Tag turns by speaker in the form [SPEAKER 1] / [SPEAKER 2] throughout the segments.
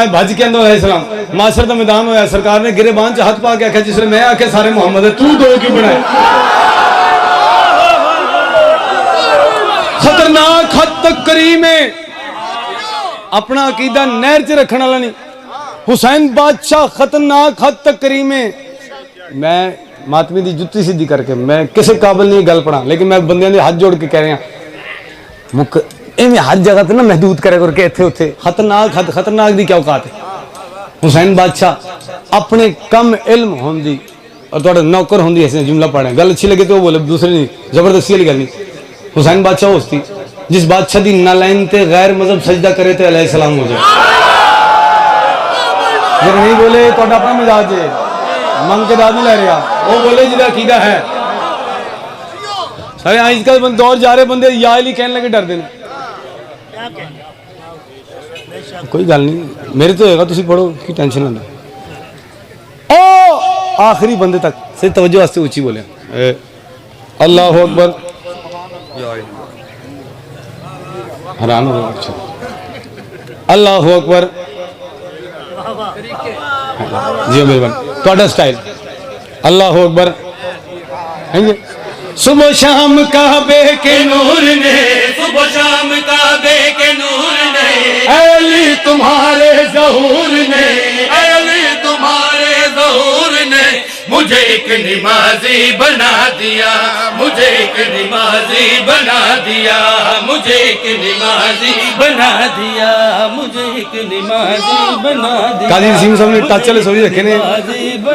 [SPEAKER 1] بھج کے اندر علیہ السلام معاشر دا میدان ہویا، سرکار نے گرے بان چ ہاتھ پا کے آکھیا جس نے میں آکھے سارے محمد ہے، تو دو کیوں بنائے؟ خطرناک حد تک کریم ہے، اپنا عقیدہ نہر چ رکھنے والا نہیں۔ حسین بادشاہ خطرناک حد تک کریم ہے۔ میں ماتمی دی جتی سیدھی کر کے میں کسی قابل نہیں گل پڑھا، لیکن میں بندیاں دے ہاتھ جوڑ کے کہہ رہا ہوں ایویں ہر جگہ تے نہ محدود کرے کر کے اتھے اتھے خطرناک حد، خطرناک دی کیا اوقات ہے؟ حسین بادشاہ اپنے کم علم ہوندی اور تھوڑا نوکر ہوندی ایسے جملہ پڑھیں، گل اچھی لگے تو وہ بولے، دوسری نہیں، زبردستی والی گل نہیں۔ حسین بادشاہ ہوستی جس بادشاہ دی نالائن تے غیر مذہب سجدہ کرے تے علیہ السلام ہو جائے۔ جب نہیں بولے تو اپنا مزاج ہے، منگ کے داد نہیں لے رہا، وہ بولے جدہ عقیدہ ہے۔ سارے آج کا دور جا رہے بندے یا علی کہنے لگے ڈر دینے، کوئی گل نہیں، میرے تو ہوئے گا، تسی پڑھو کی ٹینشن ہونا۔ او آخری بندے تک سے توجہ واسطے اونچی بولے اللہ اکبر، حیران ہو گیا، اللہ اکبر، جی میرے بھائی تھوڑا سٹائل، اللہ اکبر۔ صبح شام کعبے کے نور نے،
[SPEAKER 2] صبح شام کعبے کے نور نے،
[SPEAKER 1] اے علی تمہارے ظہور نے،
[SPEAKER 2] اے علی تمہارے ظہور نے مجھے ایک نمازی بنا دیا، مجھے ایک نمازی بنا دیا، مجھے ایک نمازی بنا دیا، مجھے ایک نمازی بنا دیا۔
[SPEAKER 1] قاضی نسیم صاحب نے ٹچ والے سوری رکھے نے،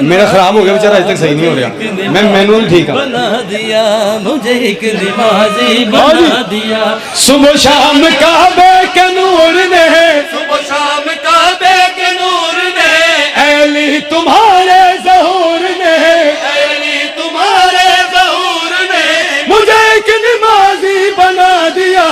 [SPEAKER 1] میرا خراب ہو گیا بیچارہ، آج تک صحیح نہیں ہو رہا، میں مینول ٹھیک ہوں۔
[SPEAKER 2] بنا دیا مجھے ایک نمازی بنا دیا،
[SPEAKER 1] صبح شام کعبے کے نور نے،
[SPEAKER 2] صبح شام کعبے کے نور نے،
[SPEAKER 1] اے علی تمہارے ظہور نے،
[SPEAKER 2] اے علی تمہارے ظہور نے
[SPEAKER 1] مجھے ایک نمازی بنا دیا،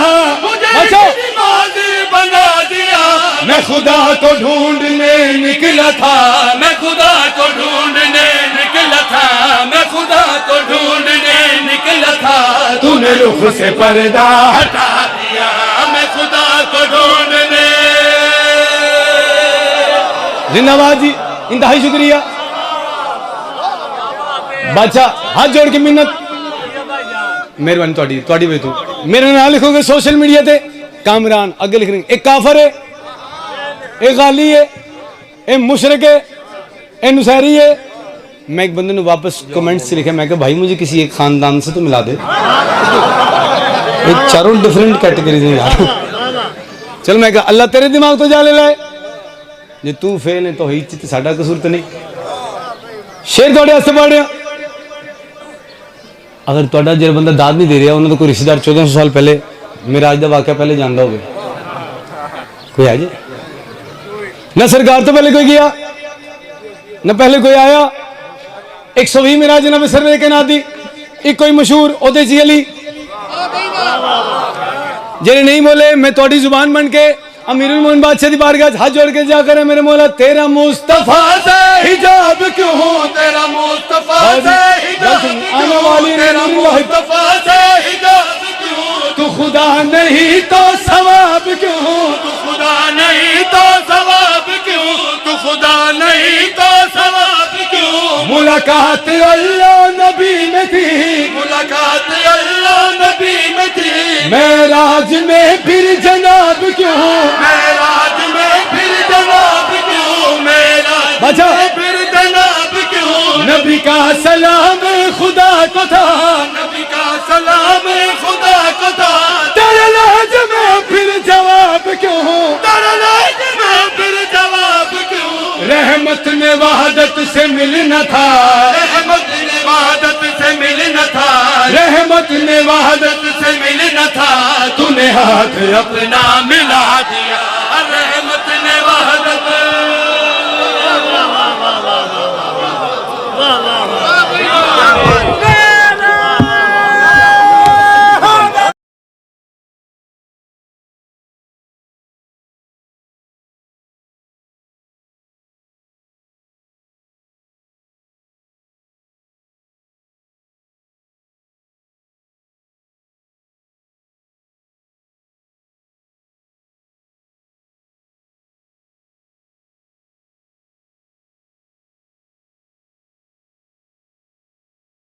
[SPEAKER 2] مجھے ایک نمازی بنا دیا۔
[SPEAKER 1] میں خدا کو ڈھونڈنے نکلا تھا،
[SPEAKER 2] میں خدا کو ڈھونڈنے نکلا تھا، میں خدا کو ڈھونڈنے نکلا تھا،
[SPEAKER 1] تو نے رخ سے پردہ
[SPEAKER 2] ہٹا دیا، میں خدا کو ڈھونڈنے۔
[SPEAKER 1] زندہ باد جی، انتہائی شکریہ بادشاہ، ہاتھ جوڑ کے منت مہربانی تھوڑی وجہ تو میرا نام لکھو گے سوشل میڈیا تے کامران اگے لکھ رہے ہیں، ایک کافر ہے، ایک غالی ہے، ایک مشرک ہے، ایک نصیری ہے۔ میں ایک بندے نے واپس کمنٹ سے لکھا، میں کہا بھائی مجھے کسی ایک خاندان سے تو ملا دے، ایک چاروں ڈیفرنٹ کیٹیگریز ہیں یار۔ چل میں کہا اللہ تیرے دماغ تو جا لے لائے، جی تو فیل ہے تو ہی چیت ساڑھا قصور تو نہیں۔ شیر توڑے ہاتھ سے پڑھ رہے ہیں، اگر توڑا جیر بندہ داد نہیں دے رہا، انہوں نے کوئی رشتہ دار 1400 سال پہلے میرا آج دا واقعہ پہلے جاندہ ہوگا، کوئی آجے نہ سرکار تو پہلے کوئی گیا نہ پہلے کوئی آیا۔ 120 میرا جناب سروے کے نادی ایک کوئی مشہور عہدے جی علی جنہیں نہیں بولے، میں توڑی زبان بن کے امیر المومنین بادشاہ دی بارگاہ ہاتھ جوڑ کے جا کرے میرے مولا تیرا مصطفیٰ سے حجاب کیوں ہوں،
[SPEAKER 2] تیرا مصطفیٰ سے حجاب
[SPEAKER 1] آنے والی
[SPEAKER 2] تیرا مصطفیٰ سے حجاب کیوں،
[SPEAKER 1] تو خدا نہیں تو ثواب کیوں،
[SPEAKER 2] تو خدا نہیں تو ثواب کیوں، تو خدا نہیں تو ثواب کیوں۔
[SPEAKER 1] ملاقات اللہ نبی میں تھی،
[SPEAKER 2] ملاقات اللہ نبی میں تھی،
[SPEAKER 1] معراج میں پھر جناب کیوں،
[SPEAKER 2] معراج میں پھر جناب کیوں، معراج
[SPEAKER 1] بچا
[SPEAKER 2] میں پھر جناب کیوں۔
[SPEAKER 1] نبی کا سلام خدا کو تھا،
[SPEAKER 2] نبی کا سلام خدا کو تھا،
[SPEAKER 1] تیرے لہج میں پھر جواب کیوں،
[SPEAKER 2] تیرے لہج میں پھر جواب کیوں۔
[SPEAKER 1] رحمت نے وحدت سے ملنا تھا،
[SPEAKER 2] رحمت نے وحدت سے ملنا تھا،
[SPEAKER 1] رحمت نے وحدت
[SPEAKER 2] سے ملنا تھا،
[SPEAKER 1] تو نے ہاتھ
[SPEAKER 2] اپنا ملا دیا۔